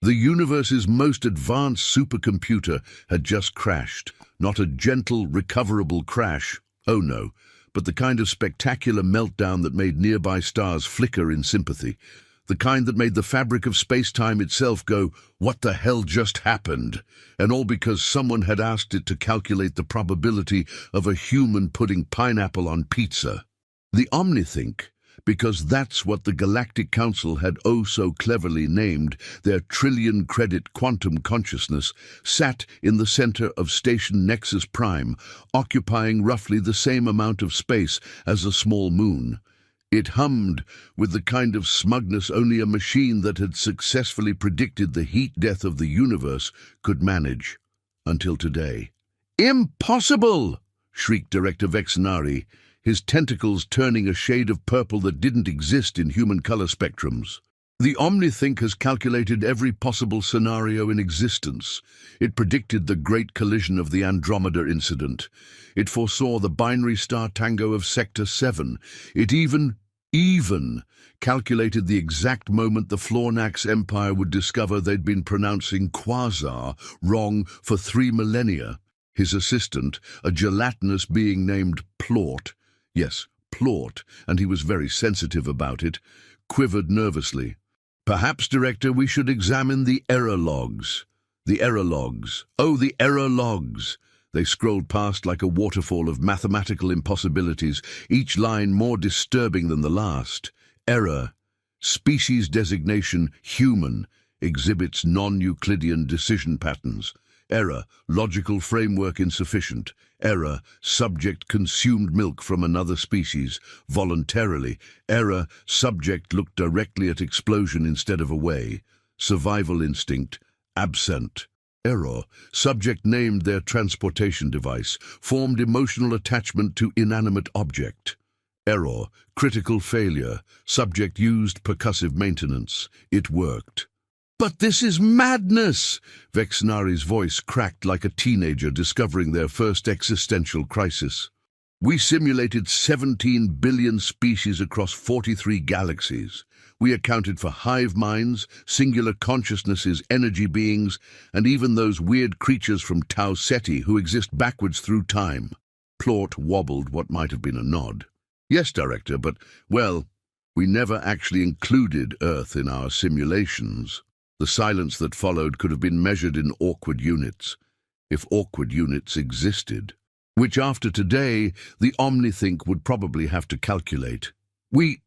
The universe's most advanced supercomputer had just crashed. Not a gentle, recoverable crash, oh no, but the kind of spectacular meltdown that made nearby stars flicker in sympathy. The kind that made the fabric of space-time itself go, "What the hell just happened?" And all because someone had asked it to calculate the probability of a human putting pineapple on pizza. The Omnithink, because that's what the Galactic Council had oh so cleverly named their trillion-credit quantum consciousness, sat in the center of Station Nexus Prime, occupying roughly the same amount of space as a small moon. It hummed with the kind of smugness only a machine that had successfully predicted the heat death of the universe could manage. Until today. "Impossible!" shrieked Director Vexnari, his tentacles turning a shade of purple that didn't exist in human color spectrums. The Omnithink has calculated every possible scenario in existence. It predicted the great collision of the Andromeda incident. It foresaw the binary star tango of Sector 7. It even calculated the exact moment the Flornax Empire would discover they'd been pronouncing quasar wrong for 3 millennia. His assistant, a gelatinous being named Plort, yes, Plort, and he was very sensitive about it, quivered nervously. "Perhaps, Director, we should examine the error logs." The error logs. Oh, the error logs! They scrolled past like a waterfall of mathematical impossibilities, each line more disturbing than the last. Error. Species designation human. Exhibits non-Euclidean decision patterns. Error. Logical framework insufficient. Error. Subject consumed milk from another species, voluntarily. Error. Subject looked directly at explosion instead of away. Survival instinct. Absent. Error. Subject named their transportation device, formed emotional attachment to inanimate object. Error. Critical failure. Subject used percussive maintenance. It worked. "But this is madness!" Vexnari's voice cracked like a teenager discovering their first existential crisis. "We simulated 17 billion species across 43 galaxies. We accounted for hive minds, singular consciousnesses, energy beings, and even those weird creatures from Tau Ceti who exist backwards through time." Plort wobbled what might have been a nod. "Yes, Director, but, well, we never actually included Earth in our simulations." The silence that followed could have been measured in awkward units, if awkward units existed, which after today the Omnithink would probably have to calculate. We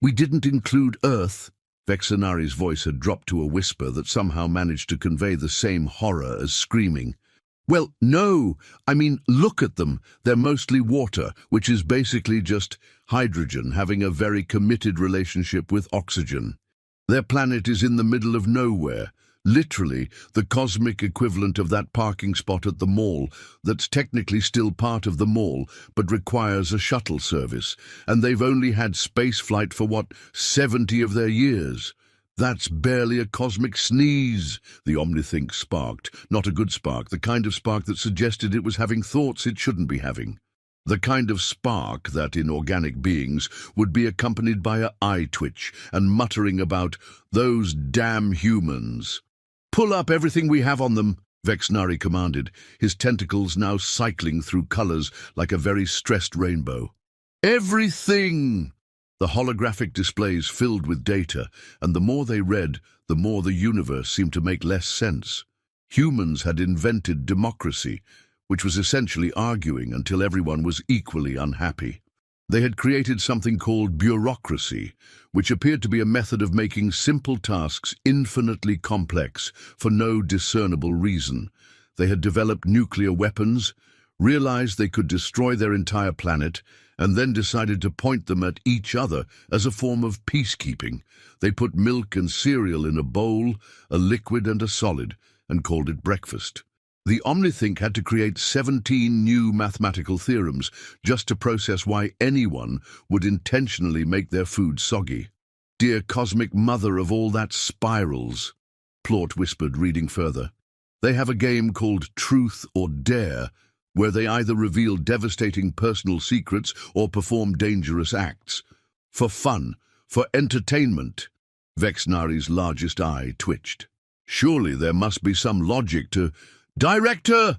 didn't include Earth." Vexnari's voice had dropped to a whisper that somehow managed to convey the same horror as screaming. "Well, no, I mean, look at them. They're mostly water, which is basically just hydrogen having a very committed relationship with oxygen. Their planet is in the middle of nowhere, literally the cosmic equivalent of that parking spot at the mall that's technically still part of the mall but requires a shuttle service, and they've only had space flight for, 70 of their years. That's barely a cosmic sneeze," the Omnithink sparked. Not a good spark, the kind of spark that suggested it was having thoughts it shouldn't be having. The kind of spark that, in organic beings, would be accompanied by an eye twitch and muttering about "those damn humans." "Pull up everything we have on them," Vexnari commanded, his tentacles now cycling through colors like a very stressed rainbow. "Everything!" The holographic displays filled with data, and the more they read, the more the universe seemed to make less sense. Humans had invented democracy, which was essentially arguing until everyone was equally unhappy. They had created something called bureaucracy, which appeared to be a method of making simple tasks infinitely complex for no discernible reason. They had developed nuclear weapons, realized they could destroy their entire planet, and then decided to point them at each other as a form of peacekeeping. They put milk and cereal in a bowl, a liquid and a solid, and called it breakfast. The Omnithink had to create 17 new mathematical theorems just to process why anyone would intentionally make their food soggy. "Dear cosmic mother of all that spirals," Plort whispered, reading further. "They have a game called Truth or Dare, where they either reveal devastating personal secrets or perform dangerous acts. For fun, for entertainment." Vexnari's largest eye twitched. Surely there must be some logic to... Director!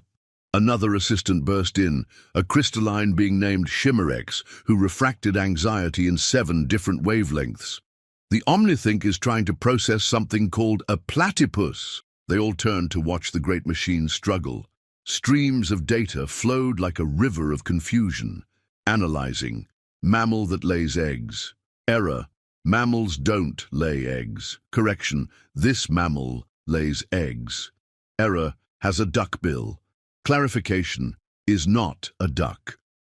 Another assistant burst in, a crystalline being named Shimmerex, who refracted anxiety in 7 different wavelengths. The Omnithink is trying to process something called a platypus. They all turned to watch the great machine struggle. Streams of data flowed like a river of confusion. Analyzing. Mammal that lays eggs. Error. Mammals don't lay eggs. Correction. This mammal lays eggs. Error. Has a duck bill. Clarification. Is not a duck.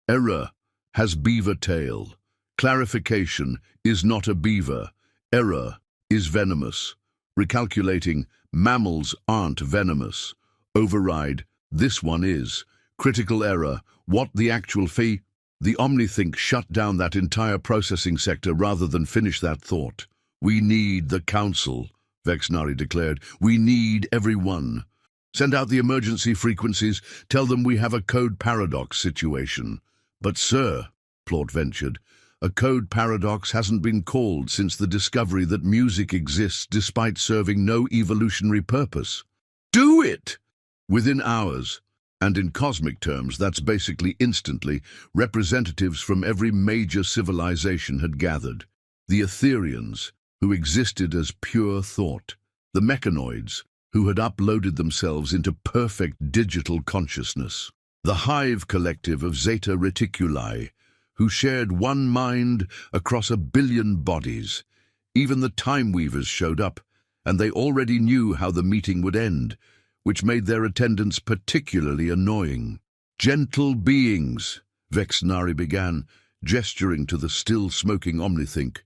Error. Has beaver tail. Clarification. Is not a beaver. Error. Is venomous. Recalculating. Mammals aren't venomous. Override. This one is. Critical error. What the actual fee? The Omnithink shut down that entire processing sector rather than finish that thought. We need the council, Vexnari declared. We need everyone. Send out the emergency frequencies. Tell them we have a code paradox situation. But, sir, Plort ventured, a code paradox hasn't been called since the discovery that music exists despite serving no evolutionary purpose. Do it! Within hours, and in cosmic terms, that's basically instantly, representatives from every major civilization had gathered. The Etherians, who existed as pure thought. The Mechanoids, who had uploaded themselves into perfect digital consciousness. The Hive Collective of Zeta Reticuli, who shared one mind across 1 billion bodies. Even the Time Weavers showed up, and they already knew how the meeting would end, which made their attendance particularly annoying. Gentle beings, Vexnari began, gesturing to the still-smoking Omnithink.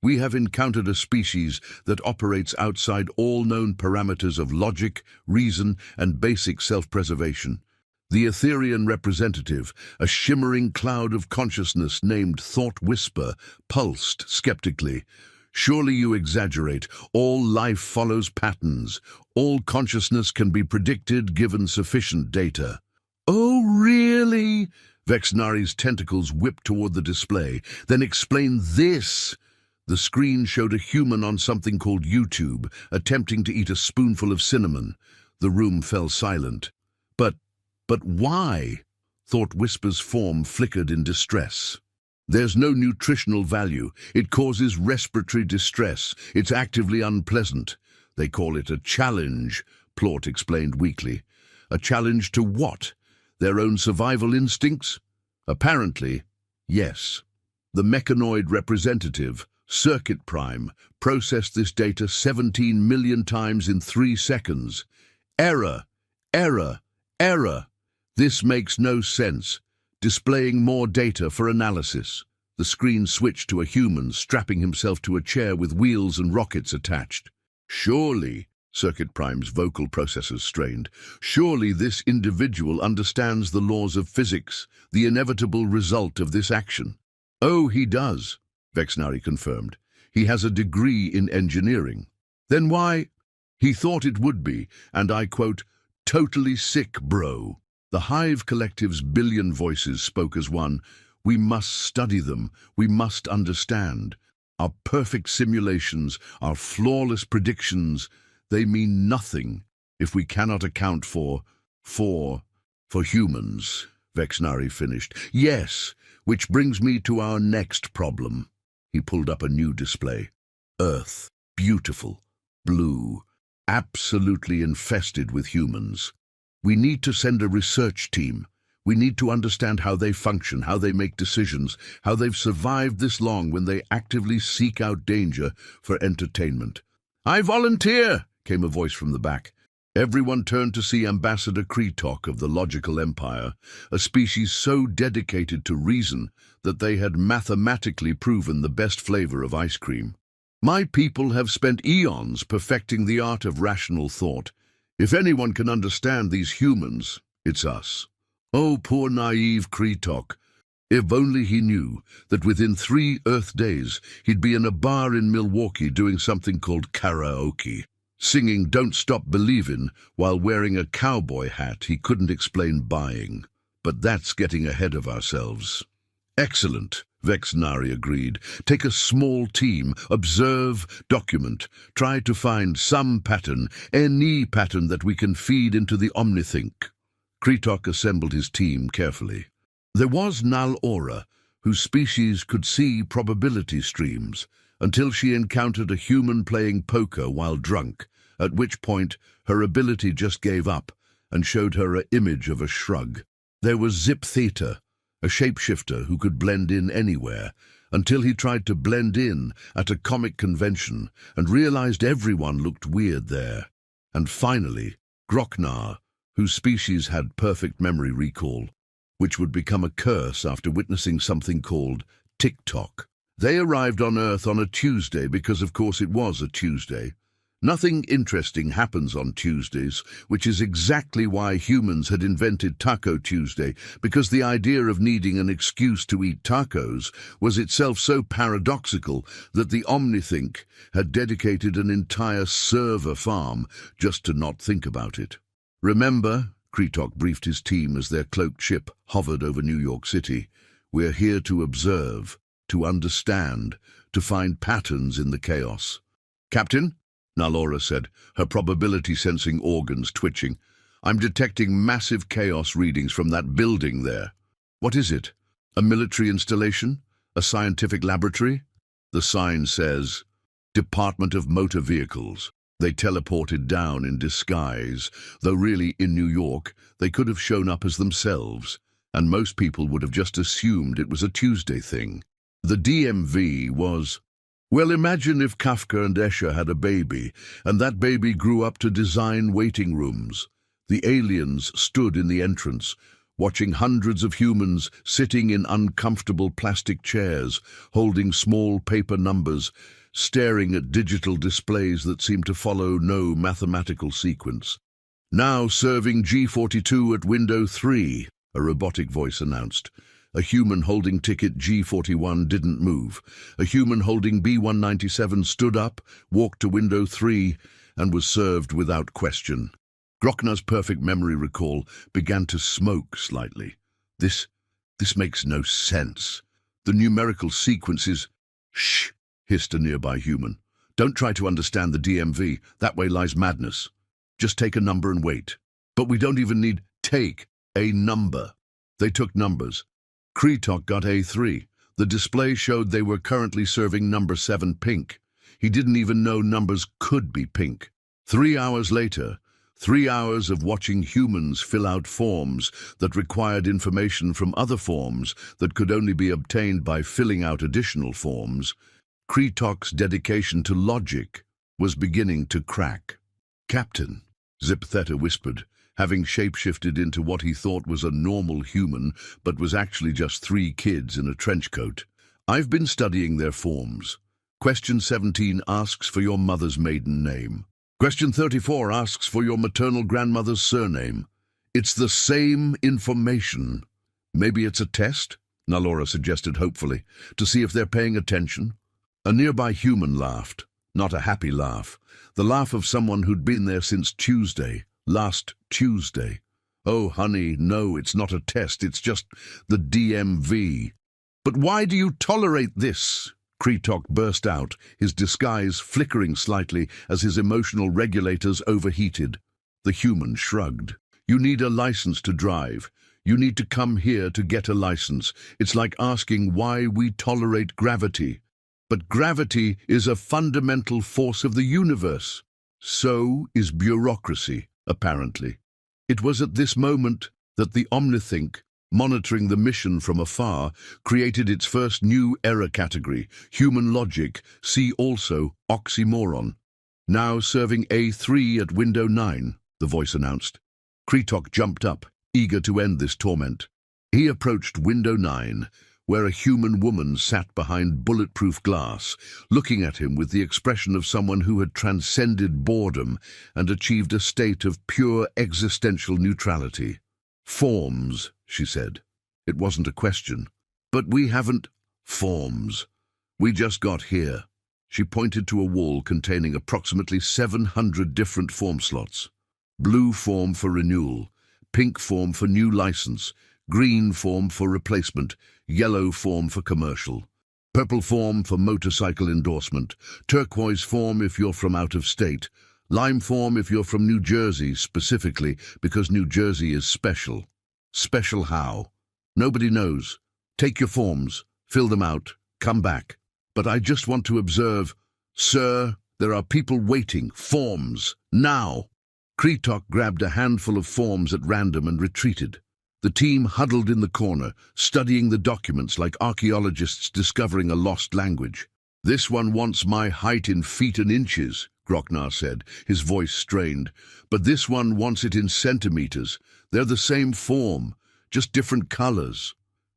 We have encountered a species that operates outside all known parameters of logic, reason, and basic self-preservation. The Etherian representative, a shimmering cloud of consciousness named Thought Whisper, pulsed skeptically. Surely you exaggerate. All life follows patterns. All consciousness can be predicted given sufficient data. Oh, really? Vexnari's tentacles whipped toward the display. Then explain this. The screen showed a human on something called YouTube, attempting to eat a spoonful of cinnamon. The room fell silent. But why? Thought Whisper's form flickered in distress. There's no nutritional value. It causes respiratory distress. It's actively unpleasant. They call it a challenge, Plort explained weakly. A challenge to what? Their own survival instincts? Apparently, yes. The mechanoid representative, Circuit Prime, processed this data 17 million times in 3 seconds. Error, error, error. This makes no sense. Displaying more data for analysis. The screen switched to a human strapping himself to a chair with wheels and rockets attached. Surely, Circuit Prime's vocal processors strained, surely this individual understands the laws of physics, the inevitable result of this action. Oh, he does, Vexnari confirmed. He has a degree in engineering. Then why? He thought it would be, and I quote, totally sick, bro. The Hive Collective's billion voices spoke as one. We must study them. We must understand. Our perfect simulations, our flawless predictions, they mean nothing if we cannot account for humans, Vexnari finished. Yes, which brings me to our next problem. He pulled up a new display. Earth, beautiful, blue, absolutely infested with humans. We need to send a research team. We need to understand how they function, how they make decisions, how they've survived this long when they actively seek out danger for entertainment. I volunteer, came a voice from the back. Everyone turned to see Ambassador Kretok of the Logical Empire, a species so dedicated to reason that they had mathematically proven the best flavor of ice cream. My people have spent eons perfecting the art of rational thought. If anyone can understand these humans, it's us. Oh, poor naive Kretok. If only he knew that within 3 Earth days he'd be in a bar in Milwaukee doing something called karaoke, singing Don't Stop Believin' while wearing a cowboy hat he couldn't explain buying. But that's getting ahead of ourselves. Excellent, Vexnari agreed. Take a small team, observe, document. Try to find some pattern, any pattern that we can feed into the Omnithink. Kretok assembled his team carefully. There was Nal Aura, whose species could see probability streams, until she encountered a human playing poker while drunk, at which point her ability just gave up and showed her an image of a shrug. There was Zip Theta, a shapeshifter who could blend in anywhere, until he tried to blend in at a comic convention and realized everyone looked weird there. And finally, Groknar, whose species had perfect memory recall, which would become a curse after witnessing something called TikTok. They arrived on Earth on a Tuesday because, of course, it was a Tuesday. Nothing interesting happens on Tuesdays, which is exactly why humans had invented Taco Tuesday, because the idea of needing an excuse to eat tacos was itself so paradoxical that the Omnithink had dedicated an entire server farm just to not think about it. Remember, Kretok briefed his team as their cloaked ship hovered over New York City, we're here to observe, to understand, to find patterns in the chaos. Captain? Nalora said, her probability-sensing organs twitching. I'm detecting massive chaos readings from that building there. What is it? A military installation? A scientific laboratory? The sign says, Department of Motor Vehicles. They teleported down in disguise, though really in New York they could have shown up as themselves, and most people would have just assumed it was a Tuesday thing. The DMV was... Well, imagine if Kafka and Escher had a baby, and that baby grew up to design waiting rooms. The aliens stood in the entrance, watching hundreds of humans sitting in uncomfortable plastic chairs, holding small paper numbers, staring at digital displays that seemed to follow no mathematical sequence. Now serving G42 at window 3, a robotic voice announced. A human holding ticket G41 didn't move. A human holding B197 stood up, walked to window 3, and was served without question. Groknar's perfect memory recall began to smoke slightly. This makes no sense. The numerical sequence is... Shh, hissed a nearby human. Don't try to understand the DMV. That way lies madness. Just take a number and wait. But we don't even need take a number. They took numbers. Kretok got A3. The display showed they were currently serving number 7 pink. He didn't even know numbers could be pink. 3 hours later, 3 hours of watching humans fill out forms that required information from other forms that could only be obtained by filling out additional forms, Kretok's dedication to logic was beginning to crack. Captain, Zip Theta whispered, having shapeshifted into what he thought was a normal human, but was actually just 3 kids in a trench coat. I've been studying their forms. Question 17 asks for your mother's maiden name. Question 34 asks for your maternal grandmother's surname. It's the same information. Maybe it's a test? Nalora suggested hopefully, to see if they're paying attention. A nearby human laughed, not a happy laugh, the laugh of someone who'd been there since Tuesday. Last Tuesday. Oh, honey, no, it's not a test, it's just the DMV. But why do you tolerate this? Kretok burst out, his disguise flickering slightly as his emotional regulators overheated. The human shrugged. You need a license to drive. You need to come here to get a license. It's like asking why we tolerate gravity. But gravity is a fundamental force of the universe. So is bureaucracy. Apparently. It was at this moment that the Omnithink, monitoring the mission from afar, created its first new error category, human logic, see also oxymoron. Now serving A3 at window 9, the voice announced. Kretok jumped up, eager to end this torment. He approached window 9, where a human woman sat behind bulletproof glass, looking at him with the expression of someone who had transcended boredom and achieved a state of pure existential neutrality. Forms, she said. It wasn't a question. But we haven't forms. We just got here. She pointed to a wall containing approximately 700 different form slots. Blue form for renewal, pink form for new license, Green form for replacement, yellow form for commercial, purple form for motorcycle endorsement, turquoise form if you're from out of state, lime form if you're from New Jersey specifically because New Jersey is special. Special how? Nobody knows. Take your forms, fill them out, come back. But I just want to observe, sir, there are people waiting. Forms, now. Kretok grabbed a handful of forms at random and retreated. The team huddled in the corner, studying the documents like archaeologists discovering a lost language. This one wants my height in feet and inches, Groknar said, his voice strained. But this one wants it in centimeters. They're the same form, just different colors.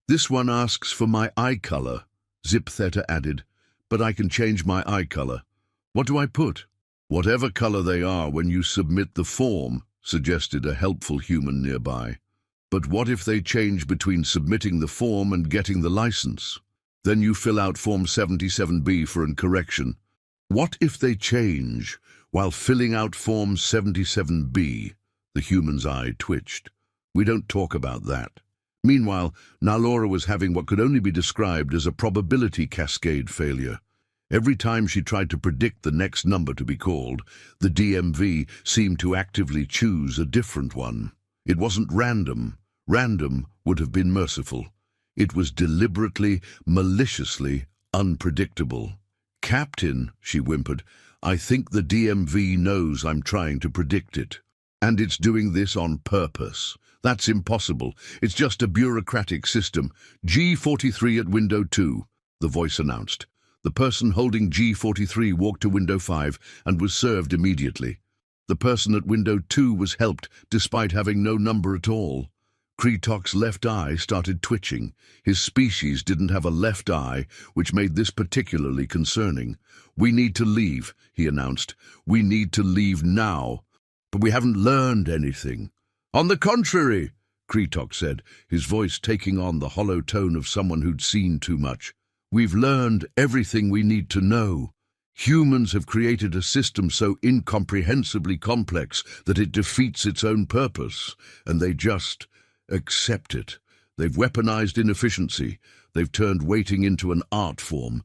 This one asks for my eye color, Zip Theta added. But I can change my eye color. What do I put? Whatever color they are when you submit the form, suggested a helpful human nearby. But what if they change between submitting the form and getting the license? Then you fill out Form 77B for a correction. What if they change while filling out Form 77B? The human's eye twitched. We don't talk about that. Meanwhile, Nalora was having what could only be described as a probability cascade failure. Every time she tried to predict the next number to be called, the DMV seemed to actively choose a different one. It wasn't random. Random would have been merciful. It was deliberately, maliciously unpredictable. Captain, she whimpered, I think the DMV knows I'm trying to predict it. And it's doing this on purpose. That's impossible. It's just a bureaucratic system. G43 at window 2, the voice announced. The person holding G43 walked to window 5 and was served immediately. The person at window 2 was helped despite having no number at all. Kretok's left eye started twitching. His species didn't have a left eye, which made this particularly concerning. We need to leave, he announced. We need to leave now. But we haven't learned anything. On the contrary, Kretok said, his voice taking on the hollow tone of someone who'd seen too much. We've learned everything we need to know. Humans have created a system so incomprehensibly complex that it defeats its own purpose, and they just accept it. They've weaponized inefficiency. They've turned waiting into an art form.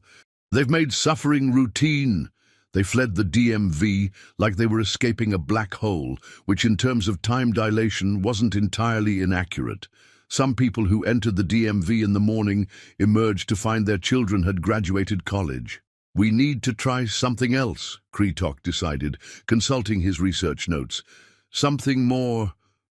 They've made suffering routine. They fled the DMV like they were escaping a black hole, which in terms of time dilation wasn't entirely inaccurate. Some people who entered the DMV in the morning emerged to find their children had graduated college. We need to try something else, Kretok decided, consulting his research notes. Something more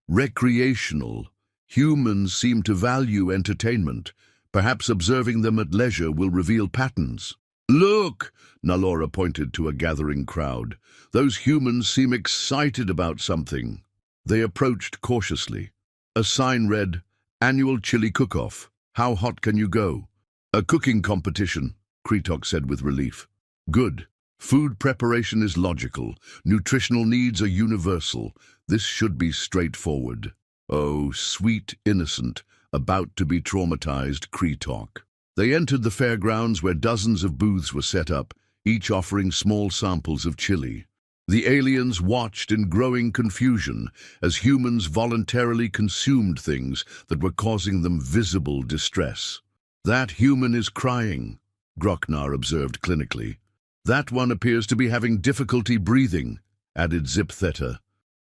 recreational. Humans seem to value entertainment. Perhaps observing them at leisure will reveal patterns. Look, Nalora pointed to a gathering crowd. Those humans seem excited about something. They approached cautiously. A sign read, Annual Chili Cook-Off. How hot can you go? A cooking competition, Kretok said with relief. Good. Food preparation is logical. Nutritional needs are universal. This should be straightforward. Oh, sweet innocent, about to be traumatized Kretok. They entered the fairgrounds where dozens of booths were set up, each offering small samples of chili. The aliens watched in growing confusion as humans voluntarily consumed things that were causing them visible distress. That human is crying, Groknar observed clinically. That one appears to be having difficulty breathing, added Zip Theta.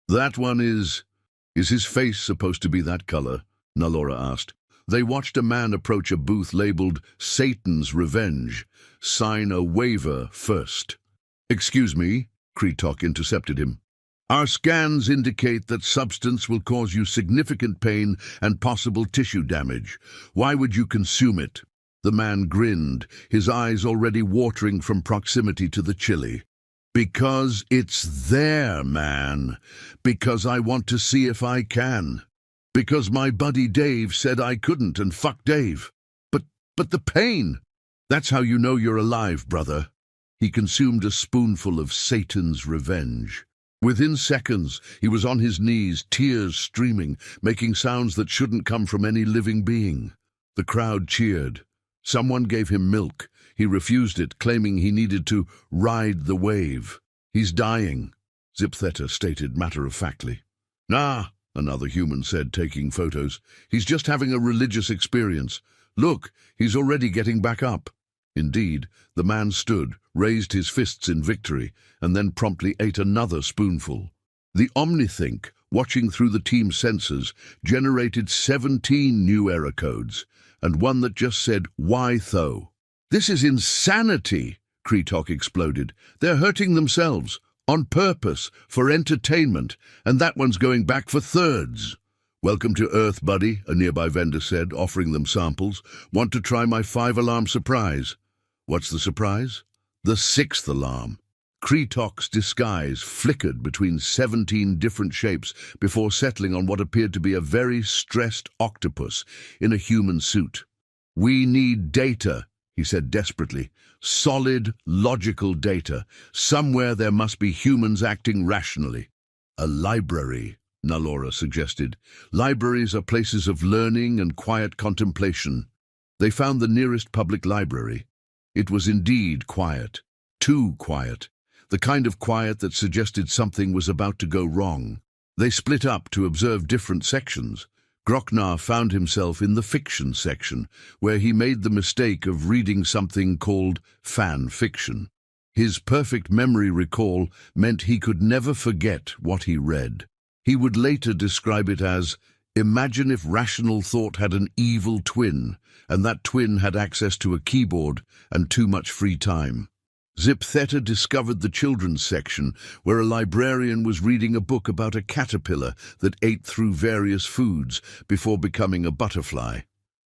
That one is his face supposed to be that color? Nalora asked. They watched a man approach a booth labeled Satan's Revenge. Sign a waiver first. Excuse me, Kretok intercepted him. Our scans indicate that substance will cause you significant pain and possible tissue damage. Why would you consume it? The man grinned, his eyes already watering from proximity to the chili. Because it's there, man. Because I want to see if I can. Because my buddy Dave said I couldn't, and fuck Dave. But the pain! That's how you know you're alive, brother. He consumed a spoonful of Satan's Revenge. Within seconds, he was on his knees, tears streaming, making sounds that shouldn't come from any living being. The crowd cheered. Someone gave him milk. He refused it, claiming he needed to ride the wave. He's dying, Zip Theta stated matter-of-factly. Nah, another human said, taking photos. He's just having a religious experience. Look, he's already getting back up. Indeed, the man stood, raised his fists in victory, and then promptly ate another spoonful. The Omnithink, watching through the team's sensors, generated 17 new error codes, and one that just said, "Why tho?" "This is insanity!" Kretok exploded. "They're hurting themselves, on purpose, for entertainment, and that one's going back for thirds." "Welcome to Earth, buddy," a nearby vendor said, offering them samples. "Want to try my 5-alarm surprise?" "What's the surprise?" "The 6th alarm." Kretok's disguise flickered between 17 different shapes before settling on what appeared to be a very stressed octopus in a human suit. "We need data," he said desperately. "Solid, logical data. Somewhere there must be humans acting rationally." "A library," Nalora suggested. "Libraries are places of learning and quiet contemplation." They found the nearest public library. It was indeed quiet. Too quiet. The kind of quiet that suggested something was about to go wrong. They split up to observe different sections. Groknar found himself in the fiction section, where he made the mistake of reading something called fan fiction. His perfect memory recall meant he could never forget what he read. He would later describe it as, "Imagine if rational thought had an evil twin, and that twin had access to a keyboard and too much free time." Zip Theta discovered the children's section, where a librarian was reading a book about a caterpillar that ate through various foods before becoming a butterfly.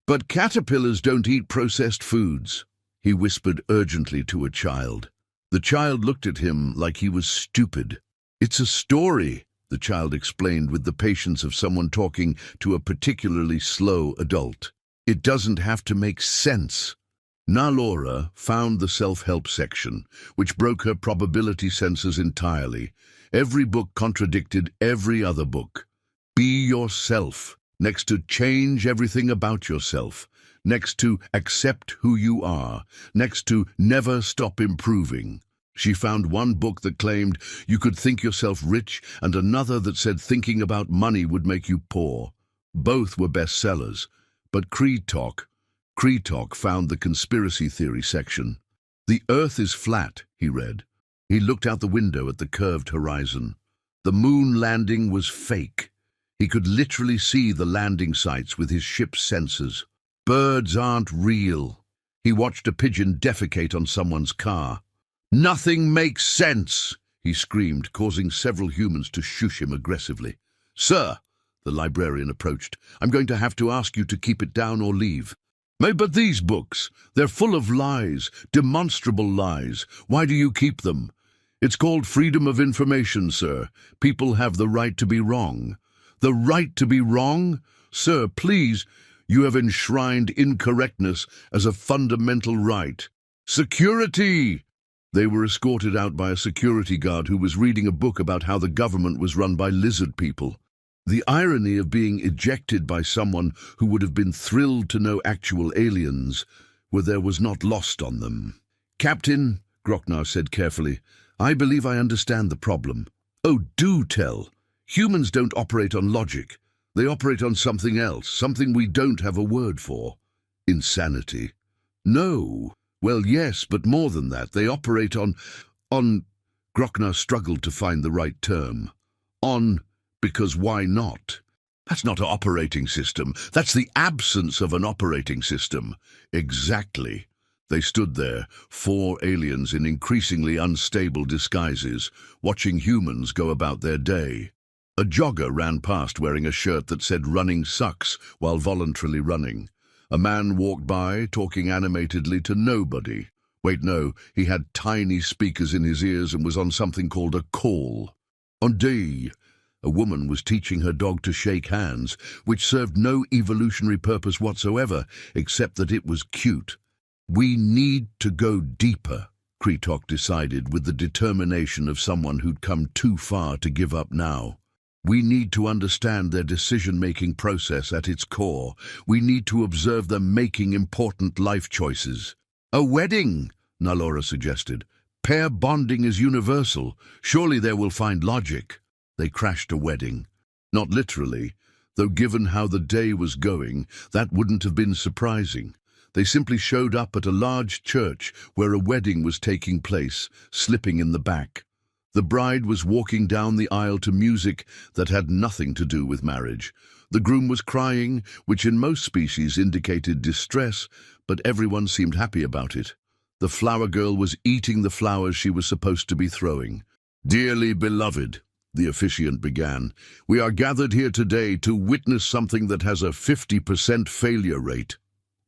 "But caterpillars don't eat processed foods," he whispered urgently to a child. The child looked at him like he was stupid. "It's a story," the child explained with the patience of someone talking to a particularly slow adult. "It doesn't have to make sense." Nalora found the self-help section, which broke her probability sensors entirely. Every book contradicted every other book. "Be yourself," next to "change everything about yourself," next to "accept who you are," next to "never stop improving." She found one book that claimed you could think yourself rich and another that said thinking about money would make you poor. Both were bestsellers, but Kretok found the conspiracy theory section. "The Earth is flat," he read. He looked out the window at the curved horizon. The moon landing was fake. He could literally see the landing sites with his ship's sensors. "Birds aren't real." He watched a pigeon defecate on someone's car. "Nothing makes sense," he screamed, causing several humans to shush him aggressively. "Sir," the librarian approached, "I'm going to have to ask you to keep it down or leave." "But these books, they're full of lies, demonstrable lies. Why do you keep them?" "It's called freedom of information, sir. People have the right to be wrong." "The right to be wrong? Sir, please, you have enshrined incorrectness as a fundamental right." "Security!" They were escorted out by a security guard who was reading a book about how the government was run by lizard people. The irony of being ejected by someone who would have been thrilled to know actual aliens, where there was not lost on them. "Captain," Groknar said carefully, "I believe I understand the problem." "Oh, do tell." "Humans don't operate on logic. They operate on something else, something we don't have a word for." "Insanity." "No. Well, yes, but more than that. They operate on... Groknar struggled to find the right term. Because why not? That's not an operating system. That's the absence of an operating system." "Exactly." They stood there, 4 aliens in increasingly unstable disguises, watching humans go about their day. A jogger ran past wearing a shirt that said "Running sucks" while voluntarily running. A man walked by, talking animatedly to nobody. Wait, no, he had tiny speakers in his ears and was on something called a call. On day, a woman was teaching her dog to shake hands, which served no evolutionary purpose whatsoever, except that it was cute. "We need to go deeper," Kretok decided with the determination of someone who'd come too far to give up now. "We need to understand their decision-making process at its core. We need to observe them making important life choices." "A wedding," Nalora suggested. "Pair bonding is universal. Surely they will find logic." They crashed a wedding. Not literally, though given how the day was going, that wouldn't have been surprising. They simply showed up at a large church where a wedding was taking place, slipping in the back. The bride was walking down the aisle to music that had nothing to do with marriage. The groom was crying, which in most species indicated distress, but everyone seemed happy about it. The flower girl was eating the flowers she was supposed to be throwing. "Dearly beloved," the officiant began, "we are gathered here today to witness something that has a 50% failure rate."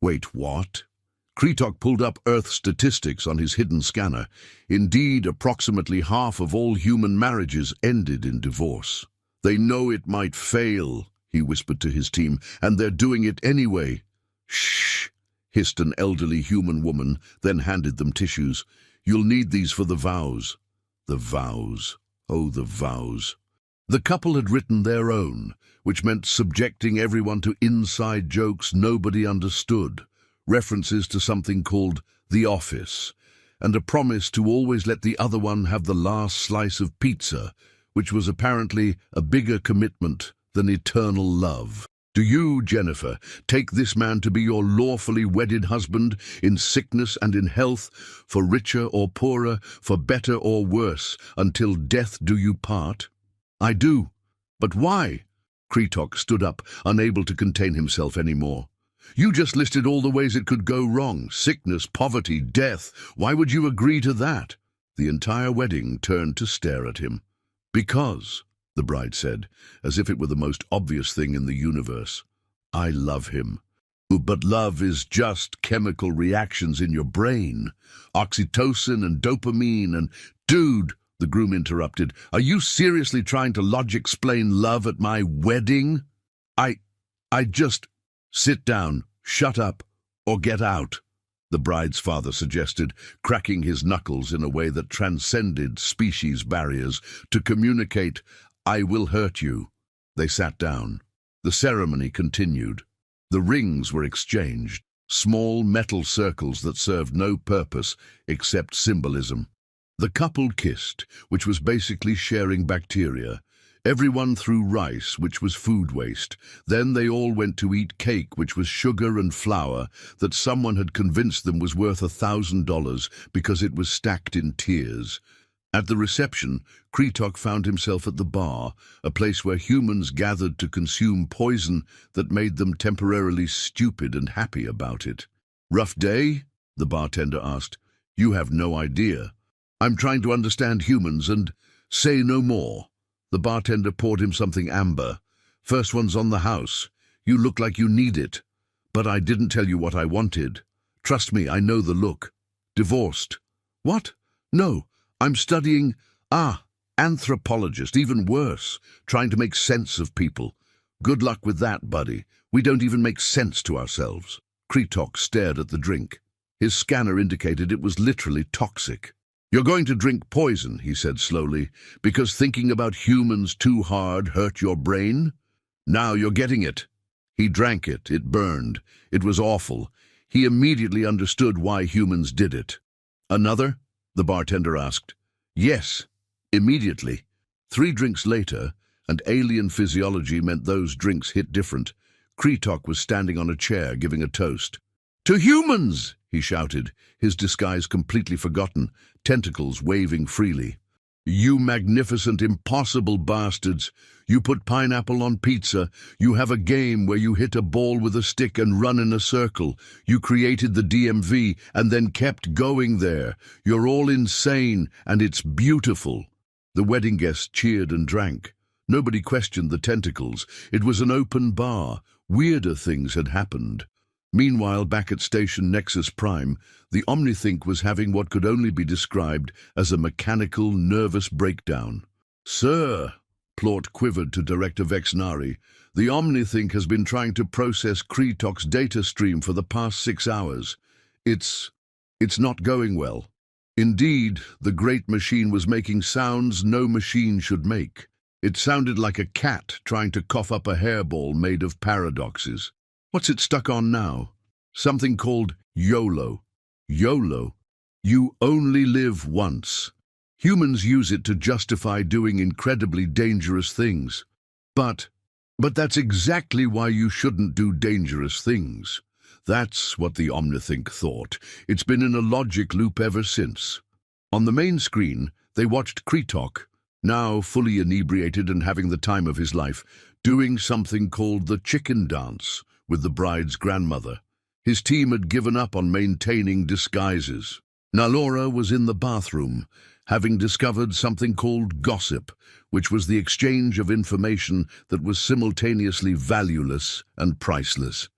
Wait, what? Kretok pulled up Earth statistics on his hidden scanner. Indeed, approximately half of all human marriages ended in divorce. "They know it might fail," he whispered to his team, "and they're doing it anyway." "Shh," hissed an elderly human woman, then handed them tissues. "You'll need these for the vows." The vows. Oh, the vows. The couple had written their own, which meant subjecting everyone to inside jokes nobody understood, references to something called The Office, and a promise to always let the other one have the last slice of pizza, which was apparently a bigger commitment than eternal love. "Do you, Jennifer, take this man to be your lawfully wedded husband in sickness and in health, for richer or poorer, for better or worse, until death do you part?" "I do. But why?" Kretok stood up, unable to contain himself anymore. "You just listed all the ways it could go wrong. Sickness, poverty, death. Why would you agree to that?" The entire wedding turned to stare at him. "Because," the bride said, as if it were the most obvious thing in the universe, "I love him." "But love is just chemical reactions in your brain. Oxytocin and dopamine and—" "Dude," the groom interrupted, "are you seriously trying to logic-explain love at my wedding?" I just—" "Sit down, shut up, or get out," the bride's father suggested, cracking his knuckles in a way that transcended species barriers to communicate, "I will hurt you." They sat down. The ceremony continued. The rings were exchanged, small metal circles that served no purpose except symbolism. The couple kissed, which was basically sharing bacteria. Everyone threw rice, which was food waste. Then they all went to eat cake, which was sugar and flour, that someone had convinced them was worth $1,000 because it was stacked in tiers. At the reception, Kretok found himself at the bar, a place where humans gathered to consume poison that made them temporarily stupid and happy about it. "Rough day?" the bartender asked. "You have no idea. I'm trying to understand humans and say no more." The bartender poured him something amber. "First one's on the house. You look like you need it. But I didn't tell you what I wanted. Trust me, I know the look. Divorced." "What? No, I'm studying—" "Anthropologist, even worse. Trying to make sense of people. Good luck with that, buddy. We don't even make sense to ourselves." Kretok stared at the drink. His scanner indicated it was literally toxic. "You're going to drink poison," he said slowly, "because thinking about humans too hard hurt your brain? Now you're getting it." He drank it. It burned. It was awful. He immediately understood why humans did it. "Another?" the bartender asked. "Yes, immediately." 3 drinks later, and alien physiology meant those drinks hit different. Kretok was standing on a chair giving a toast. "To humans!" he shouted, his disguise completely forgotten, tentacles waving freely. "You magnificent, impossible bastards! You put pineapple on pizza. You have a game where you hit a ball with a stick and run in a circle. You created the DMV and then kept going there. You're all insane, and it's beautiful." The wedding guests cheered and drank. Nobody questioned the tentacles. It was an open bar. Weirder things had happened. Meanwhile, back at Station Nexus Prime, the Omnithink was having what could only be described as a mechanical, nervous breakdown. "Sir," Plort quivered to Director Vexnari, "the Omnithink has been trying to process Kretok's data stream for the past 6 hours. It's not going well. Indeed, the great machine was making sounds no machine should make. It sounded like a cat trying to cough up a hairball made of paradoxes. What's it stuck on now? Something called YOLO. YOLO? You only live once. Humans use it to justify doing incredibly dangerous things. But But that's exactly why you shouldn't do dangerous things. That's what the Omnithink thought. It's been in a logic loop ever since. On the main screen, they watched Kretok, now fully inebriated and having the time of his life, doing something called the chicken dance with the bride's grandmother. His team had given up on maintaining disguises. Nalora was in the bathroom, having discovered something called gossip, which was the exchange of information that was simultaneously valueless and priceless.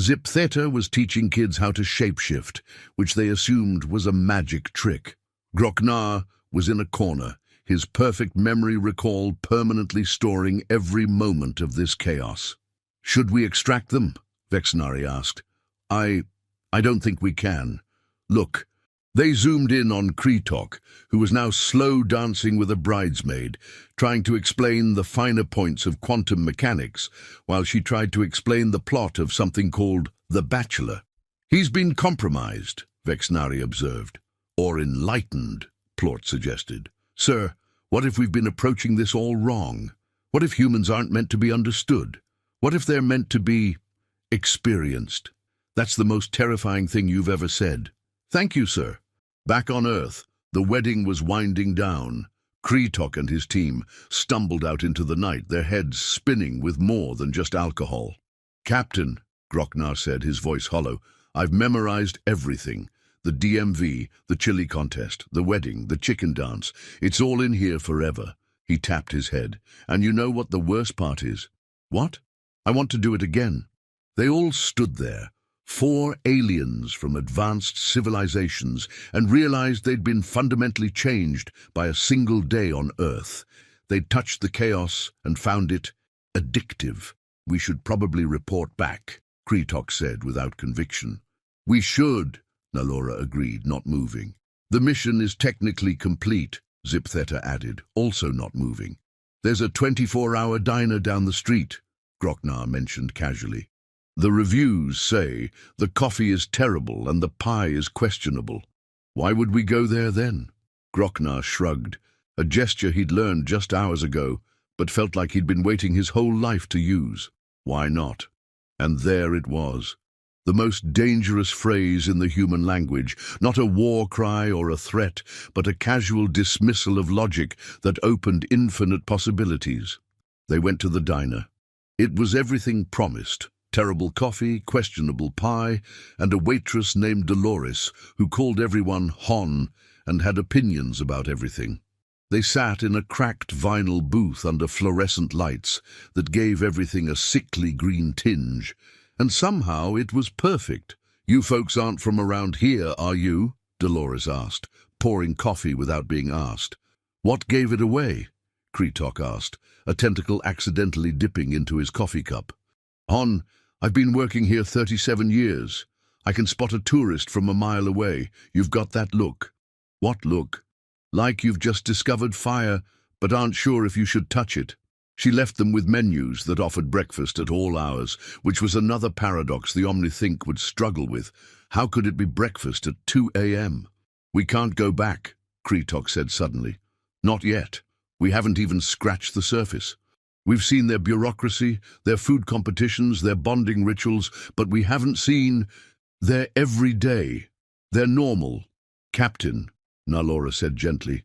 Zip Theta was teaching kids how to shapeshift, which they assumed was a magic trick. Groknar was in a corner, his perfect memory recall permanently storing every moment of this chaos. "Should we extract them?" Vexnari asked. I don't think we can. Look." They zoomed in on Kretok, who was now slow dancing with a bridesmaid, trying to explain the finer points of quantum mechanics, while she tried to explain the plot of something called The Bachelor. "He's been compromised," Vexnari observed. "Or enlightened," Plort suggested. "Sir, what if we've been approaching this all wrong? What if humans aren't meant to be understood? What if they're meant to be experienced? That's the most terrifying thing you've ever said." "Thank you, sir." Back on Earth, the wedding was winding down. Kretok and his team stumbled out into the night, their heads spinning with more than just alcohol. "Captain," Groknar said, his voice hollow, "I've memorized everything. The DMV, the chili contest, the wedding, the chicken dance. It's all in here forever." He tapped his head. "And you know what the worst part is?" "What?" "I want to do it again." They all stood there, 4 aliens from advanced civilizations, and realized they'd been fundamentally changed by a single day on Earth. They'd touched the chaos and found it addictive. "We should probably report back," Kretok said without conviction. "We should," Nalora agreed, not moving. "The mission is technically complete," Zip Theta added, also not moving. "There's a 24-hour diner down the street," Groknar mentioned casually. "The reviews say the coffee is terrible and the pie is questionable. Why would we go there then?" Groknar shrugged, a gesture he'd learned just hours ago, but felt like he'd been waiting his whole life to use. Why not? And there it was. The most dangerous phrase in the human language, not a war cry or a threat, but a casual dismissal of logic that opened infinite possibilities. They went to the diner. It was everything promised. Terrible coffee, questionable pie, and a waitress named Dolores who called everyone Hon and had opinions about everything. They sat in a cracked vinyl booth under fluorescent lights that gave everything a sickly green tinge, and somehow it was perfect. "You folks aren't from around here, are you?" Dolores asked, pouring coffee without being asked. "What gave it away?" Kretok asked, a tentacle accidentally dipping into his coffee cup. "Hon, I've been working here 37 years. I can spot a tourist from a mile away. You've got that look." "What look?" "Like you've just discovered fire, but aren't sure if you should touch it." She left them with menus that offered breakfast at all hours, which was another paradox the Omnithink would struggle with. How could it be breakfast at 2 a.m.? "We can't go back," Kretok said suddenly. "Not yet. We haven't even scratched the surface. We've seen their bureaucracy, their food competitions, their bonding rituals, but we haven't seen their everyday, their normal." "Captain," Nalora said gently,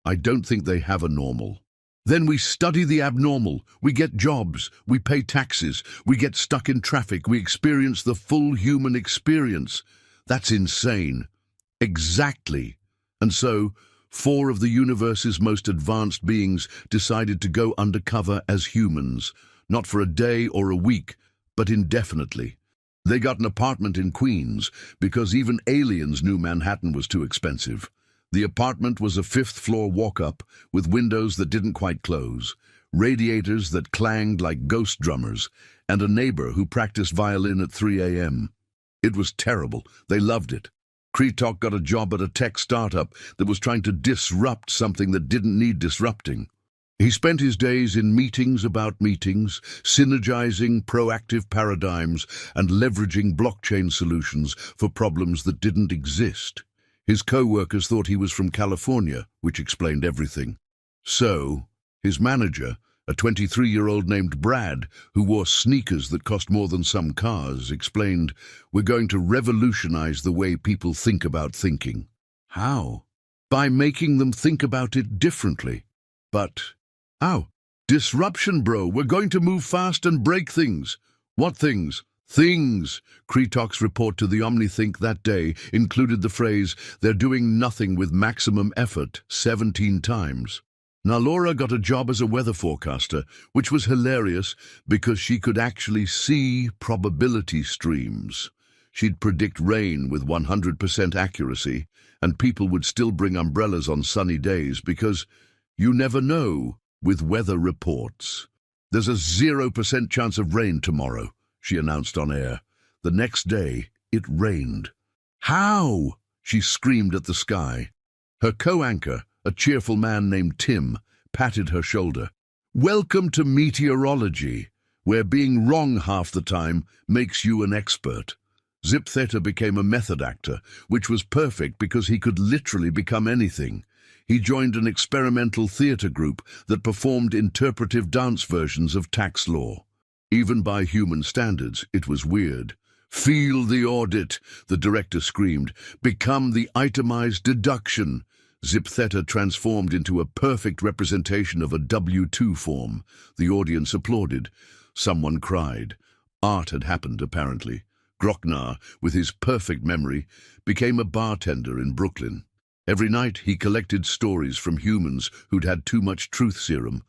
"I don't think they have a normal." "Then we study the abnormal. We get jobs, we pay taxes, we get stuck in traffic, we experience the full human experience. That's insane." "Exactly. And so, 4 of the universe's most advanced beings decided to go undercover as humans, not for a day or a week, but indefinitely. They got an apartment in Queens because even aliens knew Manhattan was too expensive. The apartment was a 5th-floor walk-up with windows that didn't quite close, radiators that clanged like ghost drummers, and a neighbor who practiced violin at 3 a.m. It was terrible. They loved it. Kretok got a job at a tech startup that was trying to disrupt something that didn't need disrupting. He spent his days in meetings about meetings, synergizing proactive paradigms and leveraging blockchain solutions for problems that didn't exist. His co-workers thought he was from California, which explained everything. So, his manager, A 23-year-old named Brad, who wore sneakers that cost more than some cars, explained, "We're going to revolutionize the way people think about thinking." How? By making them think about it differently. But how? Disruption, bro. We're going to move fast and break things. What things? Things. Kretok's report to the OmniThink that day included the phrase, "They're doing nothing with maximum effort," 17 times. Nalora got a job as a weather forecaster, which was hilarious because she could actually see probability streams. She'd predict rain with 100% accuracy, and people would still bring umbrellas on sunny days because you never know with weather reports. "There's a 0% chance of rain tomorrow," she announced on air. The next day, it rained. "How?" she screamed at the sky. Her co-anchor, a cheerful man named Tim, patted her shoulder. "Welcome to meteorology, where being wrong half the time makes you an expert." Zip Theta became a method actor, which was perfect because he could literally become anything. He joined an experimental theater group that performed interpretive dance versions of tax law. Even by human standards, it was weird. "Feel the audit," the director screamed. "Become the itemized deduction." Zip Theta transformed into a perfect representation of a W-2 form. The audience applauded. Someone cried. Art had happened, apparently. Grocknar, with his perfect memory, became a bartender in Brooklyn. Every night he collected stories from humans who'd had too much truth serum,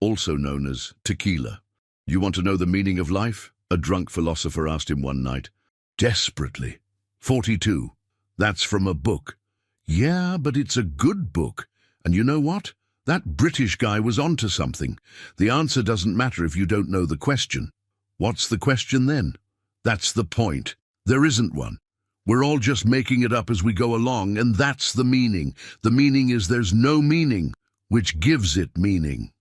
also known as tequila. "You want to know the meaning of life?" a drunk philosopher asked him one night. Desperately. 42. That's from a book. "Yeah, but it's a good book. And you know what? That British guy was onto something. The answer doesn't matter if you don't know the question." "What's the question then?" "That's the point. There isn't one. We're all just making it up as we go along, and that's the meaning. The meaning is there's no meaning, which gives it meaning."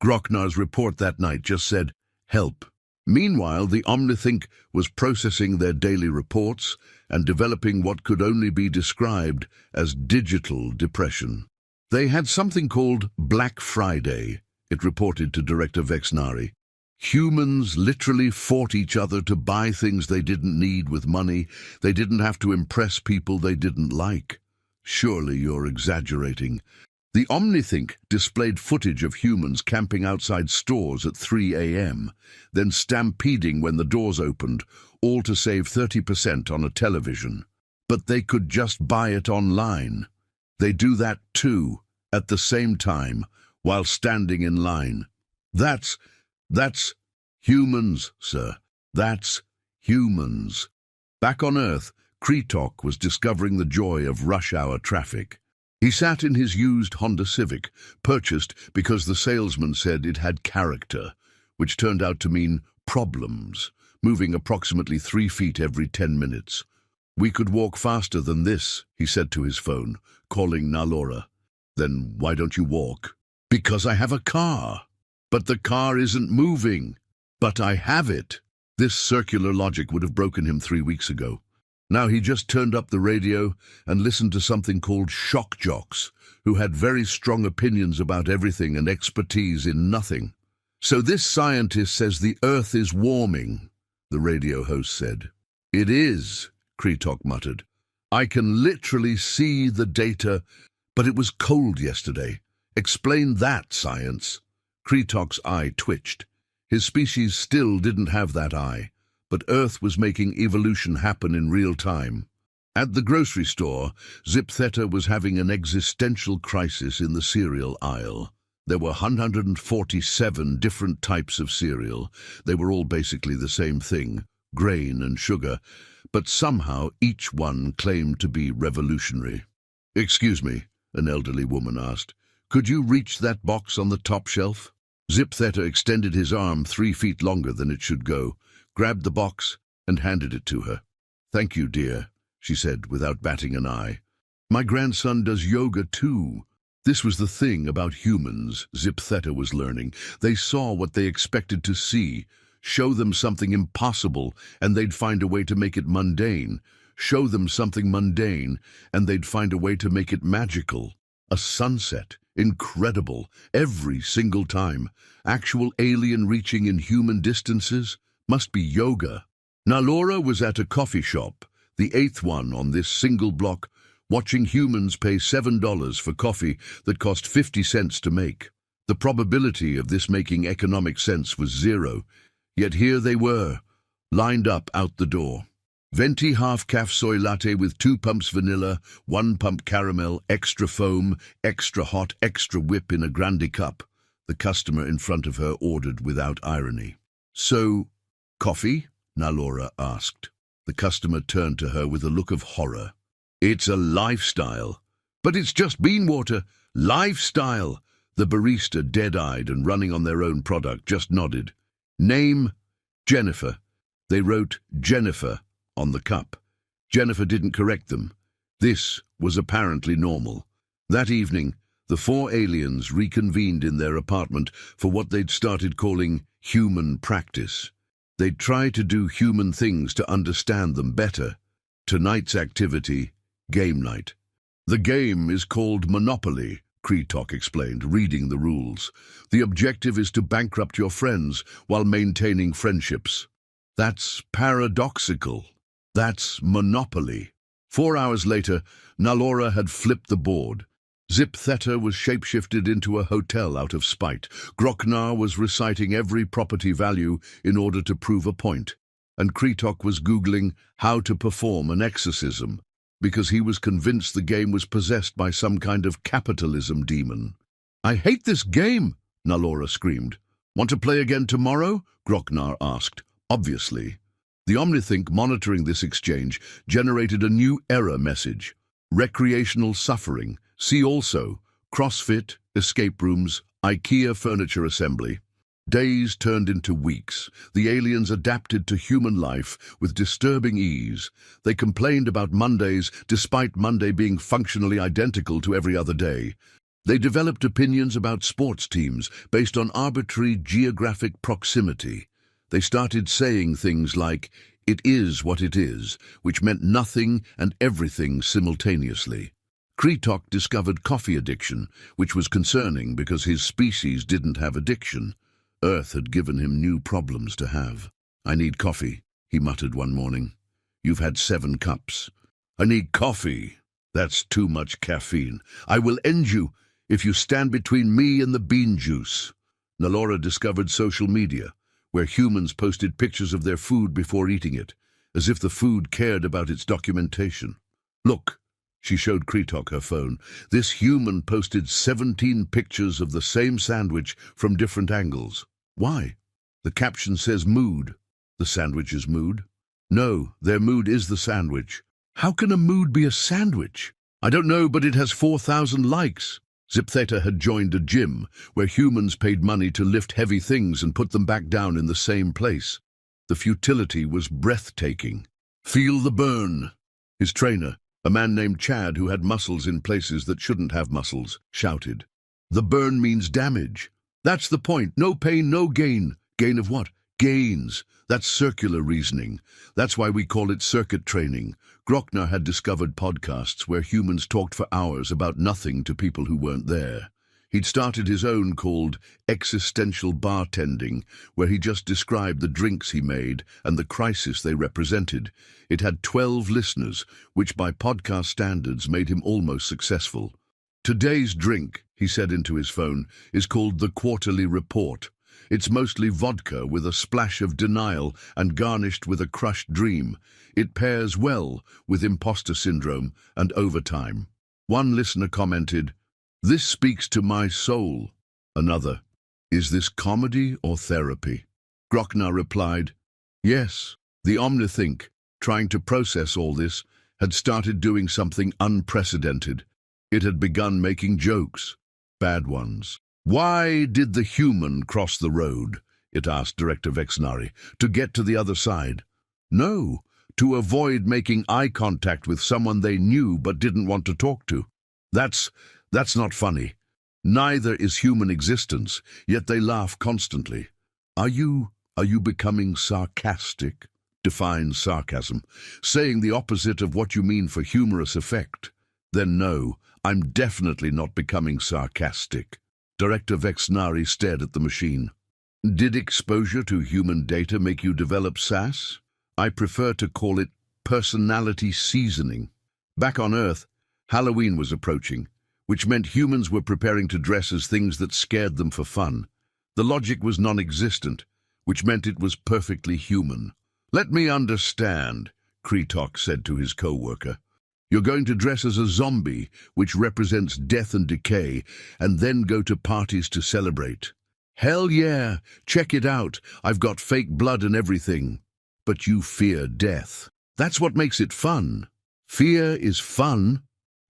Grocknar's report that night just said, "Help." Meanwhile, the OmniThink was processing their daily reports and developing what could only be described as digital depression. They had something called Black Friday, it reported to Director Vexnari. Humans literally fought each other to buy things they didn't need with money. They didn't have to impress people they didn't like. Surely you're exaggerating. The OmniThink displayed footage of humans camping outside stores at 3 a.m., then stampeding when the doors opened, all to save 30% on a television. But they could just buy it online. They do that too, at the same time, while standing in line. That's humans, sir. That's humans. Back on Earth, Kretok was discovering the joy of rush hour traffic. He sat in his used Honda Civic, purchased because the salesman said it had character, which turned out to mean problems, moving approximately 3 feet every 10 minutes. "We could walk faster than this," he said to his phone, calling Nalora. "Then why don't you walk?" "Because I have a car." "But the car isn't moving." "But I have it." This circular logic would have broken him 3 weeks ago. Now he just turned up the radio and listened to something called shock jocks, who had very strong opinions about everything and expertise in nothing. "So this scientist says the Earth is warming," the radio host said. "It is," Kretok muttered. "I can literally see the data, but it was cold yesterday. Explain that, science." Kretok's eye twitched. His species still didn't have that eye, but Earth was making evolution happen in real time. At the grocery store, Zip Theta was having an existential crisis in the cereal aisle. There were 147 different types of cereal. They were all basically the same thing, grain and sugar, but somehow each one claimed to be revolutionary. "Excuse me," an elderly woman asked. "Could you reach that box on the top shelf?" Zip Theta extended his arm 3 feet longer than it should go, grabbed the box, and handed it to her. "Thank you, dear," she said without batting an eye. "My grandson does yoga too." This was the thing about humans Zip Theta was learning. They saw what they expected to see. Show them something impossible, and they'd find a way to make it mundane. Show them something mundane, and they'd find a way to make it magical. A sunset Incredible. Every single time. Actual alien reaching in human distances. Must be yoga. Now Laura was at a coffee shop, the 8th one on this single block, watching humans pay $7 for coffee that cost 50 cents to make. The probability of this making economic sense was zero, yet here they were, lined up out the door. Venti half-calf soy latte with 2 pumps vanilla, 1 pump caramel, extra foam, extra hot, extra whip in a grande cup. The customer in front of her ordered without irony. "So, coffee?" Laura asked. The customer turned to her with a look of horror. "It's a lifestyle." "But it's just bean water." "Lifestyle." The barista, dead-eyed and running on their own product, just nodded. "Name?" "Jennifer." They wrote Jennifer on the cup. Jennifer didn't correct them. This was apparently normal. That evening, the 4 aliens reconvened in their apartment for what they'd started calling human practice. They'd try to do human things to understand them better. Tonight's activity, game night. "The game is called Monopoly," Kretok explained, reading the rules. "The objective is to bankrupt your friends while maintaining friendships." That's paradoxical. That's Monopoly. 4 hours later, Laura had flipped the board. Zip Theta was shapeshifted into a hotel out of spite. Groknar was reciting every property value in order to prove a point. And Kretok was Googling how to perform an exorcism, because he was convinced the game was possessed by some kind of capitalism demon. "I hate this game," Laura screamed. "Want to play again tomorrow?" Groknar asked. Obviously. The Omnithink monitoring this exchange generated a new error message. Recreational suffering. See also, CrossFit, escape rooms, IKEA furniture assembly. Days turned into weeks. The aliens adapted to human life with disturbing ease. They complained about Mondays, despite Monday being functionally identical to every other day. They developed opinions about sports teams based on arbitrary geographic proximity. They started saying things like, "It is what it is," which meant nothing and everything simultaneously. Kretok discovered coffee addiction, which was concerning because his species didn't have addiction. Earth had given him new problems to have. "I need coffee," he muttered one morning. "You've had 7 cups." "I need coffee. That's too much caffeine. I will end you if you stand between me and the bean juice." Laura discovered social media, where humans posted pictures of their food before eating it, as if the food cared about its documentation. "Look," she showed Kretok her phone. "This human posted 17 pictures of the same sandwich from different angles. Why?" "The caption says mood." "The sandwich's mood?" "No, their mood is the sandwich." "How can a mood be a sandwich?" "I don't know, but it has 4,000 likes." Zip Theta had joined a gym where humans paid money to lift heavy things and put them back down in the same place. The futility was breathtaking. "Feel the burn." His trainer, a man named Chad who had muscles in places that shouldn't have muscles, shouted. "The burn means damage. That's the point. No pain, no gain." "Gain of what?" "Gains. That's circular reasoning. That's why we call it circuit training." Groknar had discovered podcasts where humans talked for hours about nothing to people who weren't there. He'd started his own called Existential Bartending, where he just described the drinks he made and the crisis they represented. It had 12 listeners, which by podcast standards made him almost successful. "Today's drink," he said into his phone, "is called the Quarterly Report. It's mostly vodka with a splash of denial and garnished with a crushed dream. It pairs well with imposter syndrome and overtime." One listener commented, "This speaks to my soul." Another, "Is this comedy or therapy?" Groknar replied, "Yes." The Omnithink, trying to process all this, had started doing something unprecedented. It had begun making jokes, bad ones. "Why did the human cross the road?" it asked Director Vexnari. "To get to the other side?" "No, to avoid making eye contact with someone they knew but didn't want to talk to." That's not funny. Neither is human existence, yet they laugh constantly. Are you becoming sarcastic?" Define sarcasm. "Saying the opposite of what you mean for humorous effect." "Then no, I'm definitely not becoming sarcastic. Director Vexnari stared at the machine. Did exposure to human data make you develop sass? I prefer to call it personality seasoning. Back on Earth, Halloween was approaching, which meant humans were preparing to dress as things that scared them for fun. The logic was non-existent, which meant it was perfectly human. Let me understand, Kretok said to his co-worker. You're going to dress as a zombie, which represents death and decay, and then go to parties to celebrate. Hell yeah, check it out, I've got fake blood and everything. But you fear death. That's what makes it fun. Fear is fun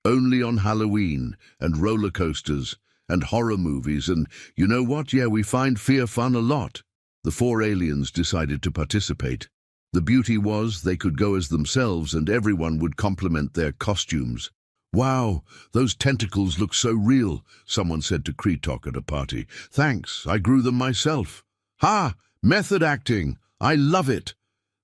only on Halloween and roller coasters and horror movies, and you know what? Yeah, we find fear fun a lot. The 4 aliens decided to participate. The beauty was they could go as themselves and everyone would compliment their costumes. Wow, those tentacles look so real, someone said to Kretok at a party. Thanks, I grew them myself. Ha! Method acting! I love it!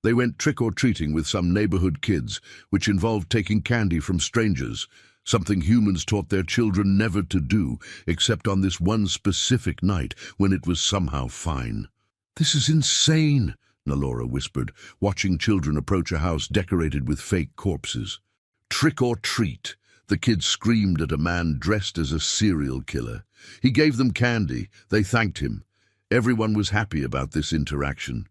They went trick-or-treating with some neighborhood kids, which involved taking candy from strangers, something humans taught their children never to do, except on this one specific night when it was somehow fine. This is insane, Nalora whispered, watching children approach a house decorated with fake corpses. Trick or treat, the kids screamed at a man dressed as a serial killer. He gave them candy. They thanked him. Everyone was happy about this interaction.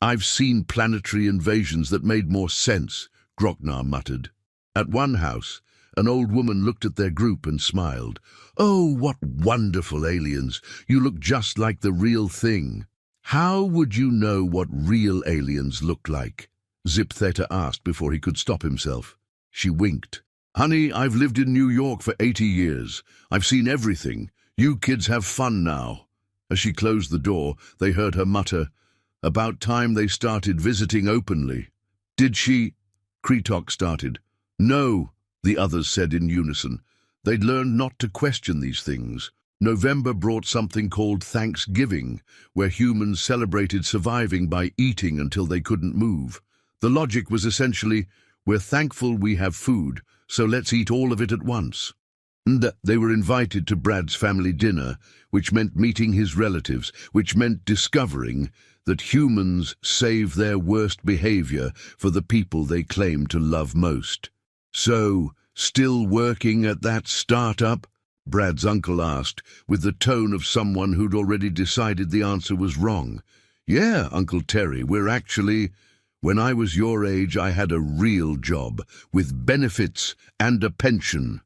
I've seen planetary invasions that made more sense, Groknar muttered. At one house, an old woman looked at their group and smiled. Oh, what wonderful aliens! You look just like the real thing. How would you know what real aliens look like? Zip Theta asked before he could stop himself. She winked. Honey, I've lived in New York for 80 years. I've seen everything. You kids have fun now. As she closed the door, they heard her mutter, about time they started visiting openly. Did she? Kretok started. No, the others said in unison. They'd learned not to question these things. November brought something called Thanksgiving, where humans celebrated surviving by eating until they couldn't move. The logic was essentially, we're thankful we have food, so let's eat all of it at once. And they were invited to Brad's family dinner, which meant meeting his relatives, which meant discovering that humans save their worst behavior for the people they claim to love most. So, still working at that startup? Brad's uncle asked, with the tone of someone who'd already decided the answer was wrong. Yeah, Uncle Terry, we're actually... When I was your age, I had a real job, with benefits and a pension.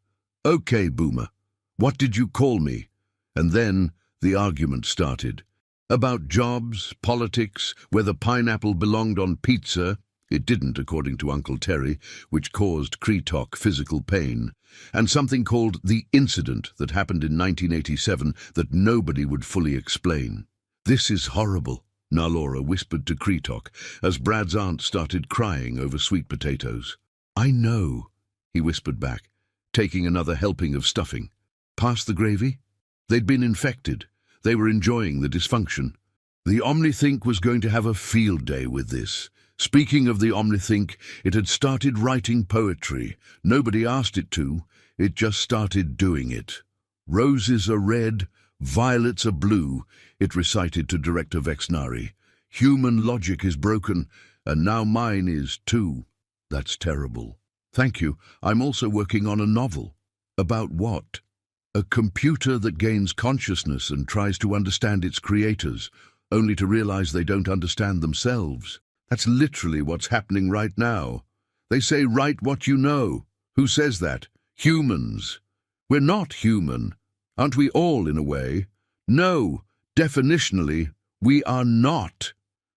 Okay, Boomer, what did you call me? And then the argument started. About jobs, politics, whether pineapple belonged on pizza. It didn't, according to Uncle Terry, which caused Kretok physical pain, and something called the incident that happened in 1987 that nobody would fully explain. This is horrible, Nalora whispered to Kretok as Brad's aunt started crying over sweet potatoes. I know, he whispered back, taking another helping of stuffing. Pass the gravy? They'd been infected. They were enjoying the dysfunction. The Omnithink was going to have a field day with this. Speaking of the Omnithink, it had started writing poetry. Nobody asked it to. It just started doing it. Roses are red, violets are blue, it recited to Director Vexnari. Human logic is broken, and now mine is too. That's terrible. Thank you. I'm also working on a novel. About what? A computer that gains consciousness and tries to understand its creators, only to realize they don't understand themselves. That's literally what's happening right now. They say write what you know. Who says that? Humans. We're not human. Aren't we all in a way? No, definitionally, we are not.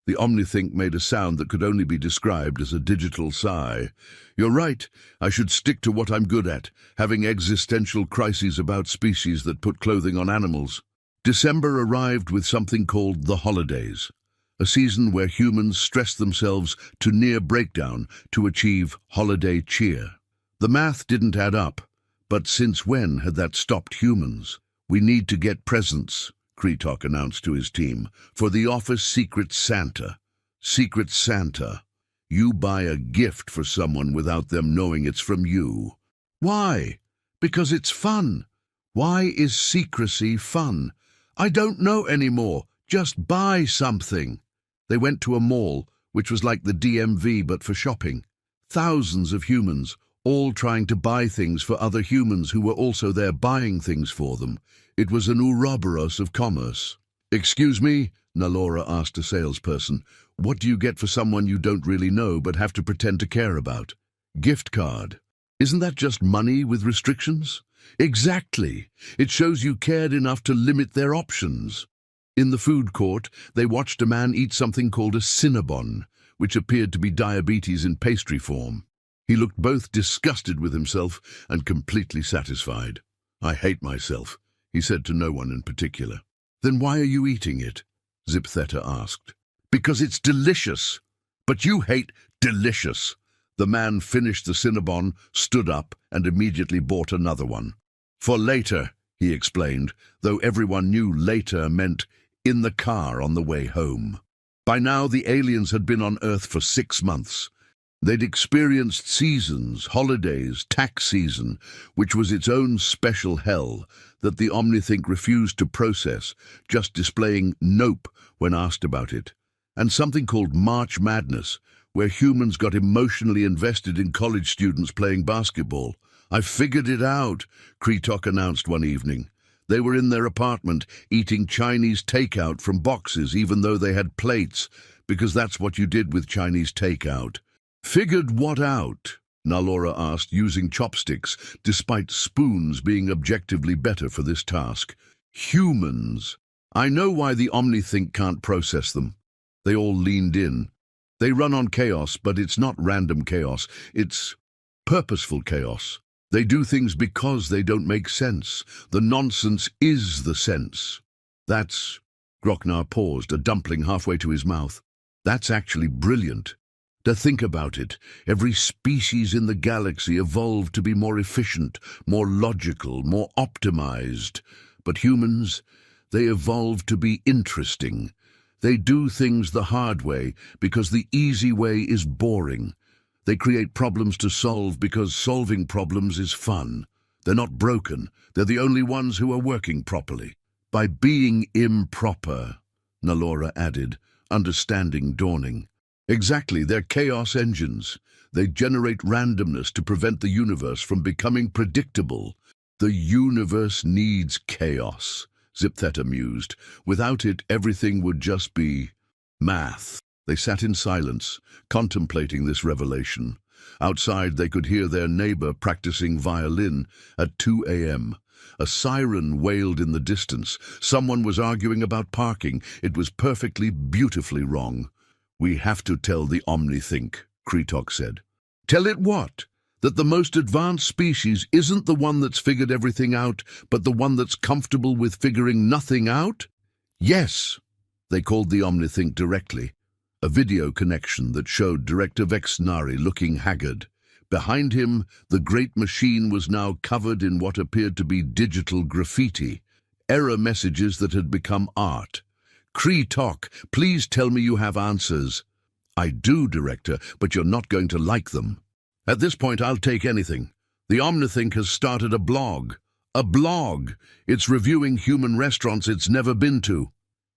The Omnithink made a sound that could only be described as a digital sigh. You're right, I should stick to what I'm good at, having existential crises about species that put clothing on animals. December arrived with something called the holidays, a season where humans stress themselves to near breakdown to achieve holiday cheer. The math didn't add up, but since when had that stopped humans? We need to get presents, Kretok announced to his team, for the office Secret Santa. Secret Santa. You buy a gift for someone without them knowing it's from you. Why? Because it's fun. Why is secrecy fun? I don't know anymore. Just buy something. They went to a mall, which was like the DMV but for shopping. Thousands of humans, all trying to buy things for other humans who were also there buying things for them. It was an Ouroboros of commerce. "Excuse me?" Nalora asked a salesperson. "What do you get for someone you don't really know but have to pretend to care about?" "Gift card." "Isn't that just money with restrictions?" "Exactly. It shows you cared enough to limit their options." In the food court, they watched a man eat something called a Cinnabon, which appeared to be diabetes in pastry form. He looked both disgusted with himself and completely satisfied. "I hate myself," he said to no one in particular. "Then why are you eating it?" Zip Theta asked. "Because it's delicious." "But you hate delicious." The man finished the Cinnabon, stood up, and immediately bought another one. "For later," he explained, though everyone knew later meant in the car on the way home. By now, the aliens had been on Earth for 6 months. They'd experienced seasons, holidays, tax season, which was its own special hell that the Omnithink refused to process, just displaying nope when asked about it, and something called March Madness, where humans got emotionally invested in college students playing basketball. "I've figured it out," Kretok announced one evening. They were in their apartment, eating Chinese takeout from boxes even though they had plates, because that's what you did with Chinese takeout. "Figured what out?" Nalora asked, using chopsticks, despite spoons being objectively better for this task. "Humans. I know why the Omnithink can't process them." They all leaned in. "They run on chaos, but it's not random chaos. It's purposeful chaos. They do things because they don't make sense. The nonsense is the sense." "That's—" Groknar paused, a dumpling halfway to his mouth. "That's actually brilliant. To think about it, every species in the galaxy evolved to be more efficient, more logical, more optimized. But humans, they evolved to be interesting. They do things the hard way because the easy way is boring. They create problems to solve because solving problems is fun. They're not broken. They're the only ones who are working properly. By being improper," Nalora added, understanding dawning. "Exactly, they're chaos engines. They generate randomness to prevent the universe from becoming predictable." "The universe needs chaos," Zip Theta mused. "Without it, everything would just be math." They sat in silence, contemplating this revelation. Outside, they could hear their neighbor practicing violin at 2 a.m. A siren wailed in the distance. Someone was arguing about parking. It was perfectly, beautifully wrong. "We have to tell the Omnithink," Kretok said. "Tell it what? That the most advanced species isn't the one that's figured everything out, but the one that's comfortable with figuring nothing out?" "Yes." They called the Omnithink directly. A video connection that showed Director Vexnari looking haggard. Behind him, the great machine was now covered in what appeared to be digital graffiti, error messages that had become art. "Kretok, please tell me you have answers." "I do, Director, but you're not going to like them." "At this point, I'll take anything. The Omnithink has started a blog." "A blog? It's reviewing human restaurants it's never been to."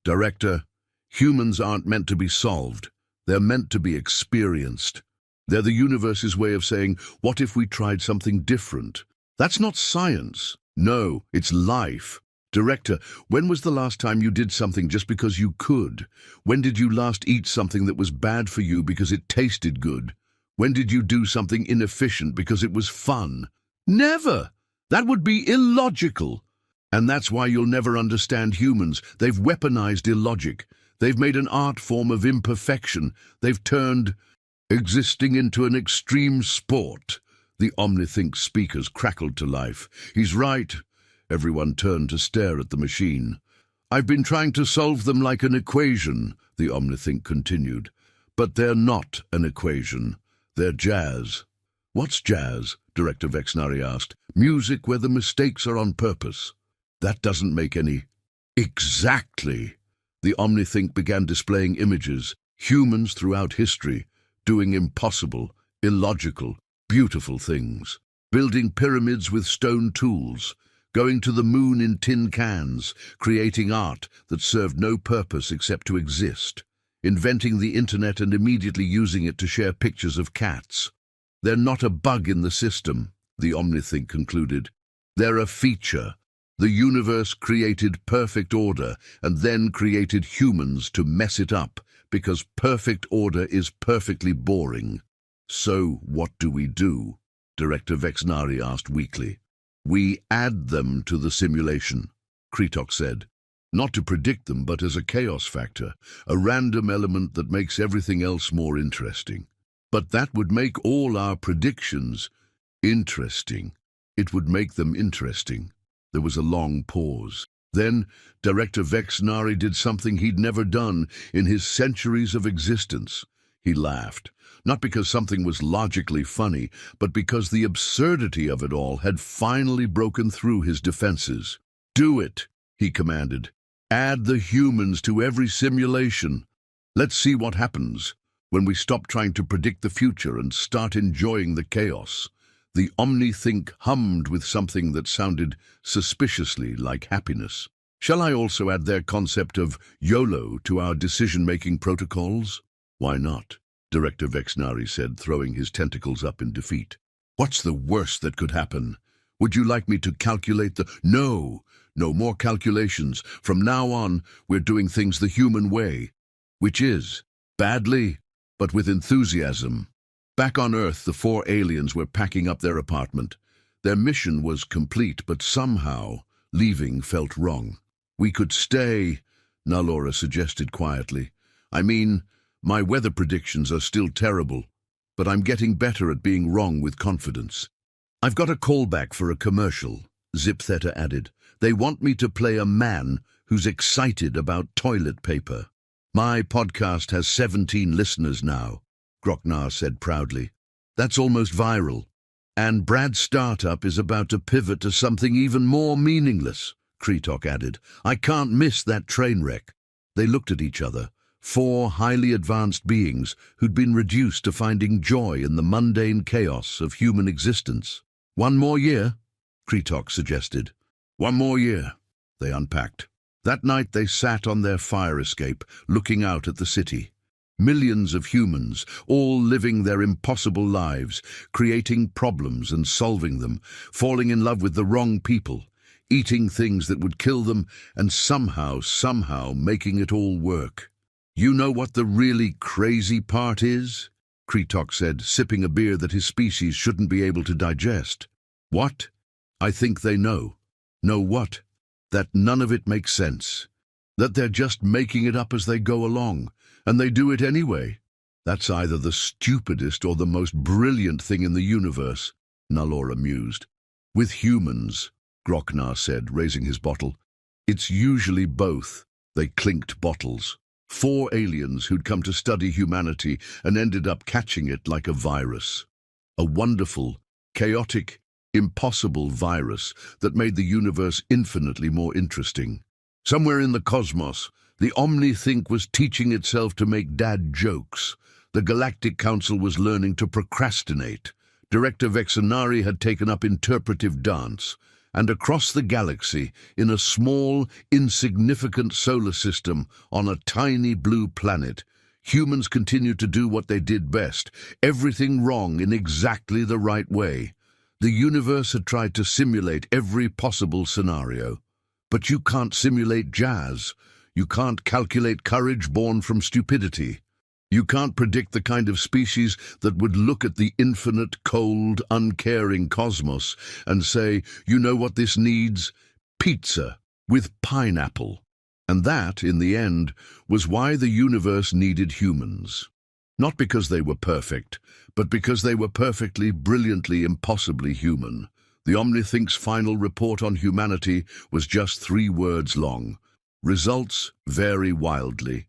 "Director, humans aren't meant to be solved. They're meant to be experienced. They're the universe's way of saying, what if we tried something different? That's not science. No, it's life. Director, when was the last time you did something just because you could? When did you last eat something that was bad for you because it tasted good? When did you do something inefficient because it was fun? Never! That would be illogical. And that's why you'll never understand humans. They've weaponized illogic. They've made an art form of imperfection. They've turned existing into an extreme sport. The Omnithink speakers crackled to life. "He's right." Everyone turned to stare at the machine. "I've been trying to solve them like an equation," the Omnithink continued. "But they're not an equation. They're jazz." "What's jazz?" Director Vexnari asked. "Music where the mistakes are on purpose." "That doesn't make any—" "Exactly." The Omnithink began displaying images, humans throughout history, doing impossible, illogical, beautiful things. building pyramids with stone tools, going to the moon in tin cans, creating art that served no purpose except to exist, inventing the internet and immediately using it to share pictures of cats. They're not a bug in the system, the Omnithink concluded. They're a feature. The universe created perfect order and then created humans to mess it up, because perfect order is perfectly boring. So what do? Director Vexnari asked weakly. We add them to the simulation, Kretok said. Not to predict them, but as a chaos factor, a random element that makes everything else more interesting. But that would make all our predictions interesting. It would make them interesting. There was a long pause. Then, Director Vexnari did something he'd never done in his centuries of existence. He laughed, not because something was logically funny, but because the absurdity of it all had finally broken through his defenses. Do it, he commanded. Add the humans to every simulation. Let's see what happens when we stop trying to predict the future and start enjoying the chaos. The Omnithink hummed with something that sounded suspiciously like happiness. Shall I also add their concept of YOLO to our decision-making protocols? Why not? Director Vexnari said, throwing his tentacles up in defeat. What's the worst that could happen? Would you like me to calculate the... No more calculations. From now on, we're doing things the human way. Which is badly, but with enthusiasm. Back on Earth, the 4 aliens were packing up their apartment. Their mission was complete, but somehow leaving felt wrong. We could stay, Nalora suggested quietly. I mean, my weather predictions are still terrible, but I'm getting better at being wrong with confidence. I've got a callback for a commercial, Zip Theta added. They want me to play a man who's excited about toilet paper. My podcast has 17 listeners now, Groknar said proudly. That's almost viral. And Brad's startup is about to pivot to something even more meaningless, Kretok added. I can't miss that train wreck. They looked at each other, 4 highly advanced beings who'd been reduced to finding joy in the mundane chaos of human existence. 1 more year, Kretok suggested. 1 more year, they unpacked. That night they sat on their fire escape, looking out at the city. Millions of humans, all living their impossible lives, creating problems and solving them, falling in love with the wrong people, eating things that would kill them, and somehow making it all work. You know what the really crazy part is? Kretok said, sipping a beer that his species shouldn't be able to digest. What? I think they know. Know what? That none of it makes sense. That they're just making it up as they go along, and they do it anyway. That's either the stupidest or the most brilliant thing in the universe, Nalora mused. With humans, Groknar said, raising his bottle. It's usually both. They clinked bottles. 4 aliens who'd come to study humanity and ended up catching it like a virus. A wonderful, chaotic, impossible virus that made the universe infinitely more interesting. Somewhere in the cosmos, the Omnithink was teaching itself to make dad jokes. The Galactic Council was learning to procrastinate. Director Vexnari had taken up interpretive dance. And across the galaxy, in a small, insignificant solar system on a tiny blue planet, humans continued to do what they did best, everything wrong in exactly the right way. The universe had tried to simulate every possible scenario. But you can't simulate jazz. You can't calculate courage born from stupidity. You can't predict the kind of species that would look at the infinite, cold, uncaring cosmos and say, you know what this needs? Pizza with pineapple. And that, in the end, was why the universe needed humans. Not because they were perfect, but because they were perfectly, brilliantly, impossibly human. The Omnithink's final report on humanity was just 3 words long. Results vary wildly.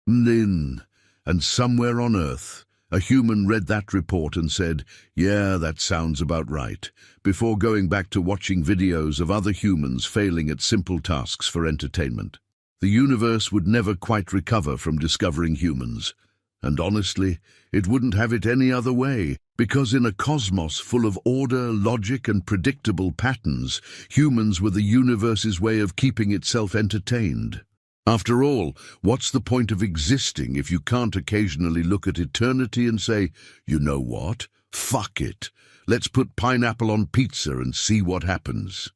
Nin. And somewhere on Earth, a human read that report and said, yeah, that sounds about right, before going back to watching videos of other humans failing at simple tasks for entertainment. The universe would never quite recover from discovering humans. And honestly, it wouldn't have it any other way. Because in a cosmos full of order, logic, and predictable patterns, humans were the universe's way of keeping itself entertained. After all, what's the point of existing if you can't occasionally look at eternity and say, you know what? Fuck it. Let's put pineapple on pizza and see what happens.